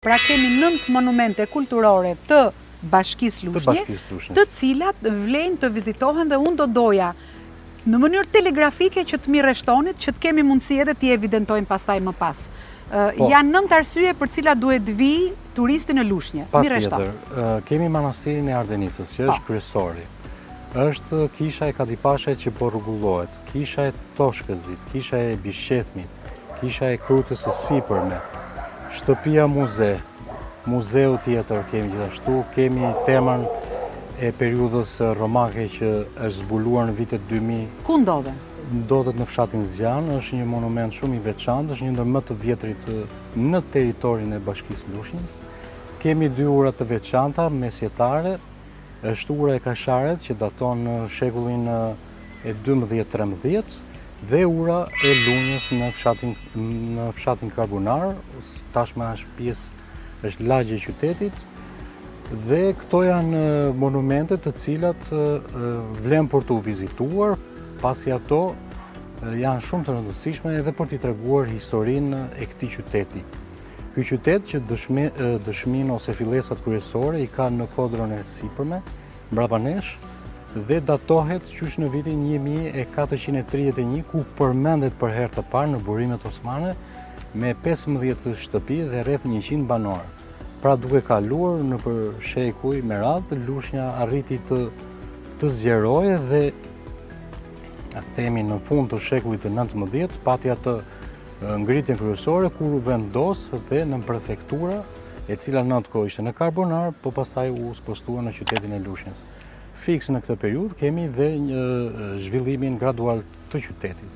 Pra kemi 9 monumente kulturore të Bashkisë Lushnjë, të cilat vlen të vizitohen dhe unë do doja në mënyrë telegrafike që të mirështonit, që të kemi mundësi edhe t'i evidentojmë pastaj më pas. Janë 9 arsye për cilat duhet vi turisti në Lushnjë. Patjetër, kemi manastirin e Ardenicës, që është kryesori. Është kisha e Kadipashe që po rrugullohet, kisha e Toshkëzit, kisha e Bishqethmit, kisha e Krutës së Sipërme, shtëpia muze, muzeu tjetër kemi gjithashtu, kemi terman e periudhës romake që është zbuluar në vitet 2000. Ku ndodhe? Ndodhet në fshatin Zjan, është një monument shumë i veçantë, është një ndër më të vjetrit në territorin e Bashkisë Lushnjës. Kemi 2 ura të veçanta mesjetare, është ura e Kasharet që daton në shekullin e 12-13 dhe ura e Lunjës në fshatin Karbunar, tashmë është pjesë, është lagje e qytetit, dhe këto janë monumente të cilat vlen për të vizituar, pasi ato janë shumë të rëndësishme edhe për t'i treguar historinë e këtij qyteti. Ky qytet që dëshmin ose fillesat kryesore i ka në Kodrën e Sipërme, mbrapa nesh, dhe datohet qysh në vitin 1431, ku përmendet për herë të parë në burimet osmane me 15 shtëpi dhe rreth 100 banor. Pra duke kaluar në për shekuj me radhë, Lushnja arriti të zgjeroje dhe themi në fund të shekullit të 19 pati atë ngritjen kryesore kur u vendos dhe në prefektura, e cila në atë kohë ishte në Karbonar, po pastaj u spostua në qytetin e Lushnjës. Fiks në këtë periudhë kemi dhe një zhvillimin gradual të qytetit.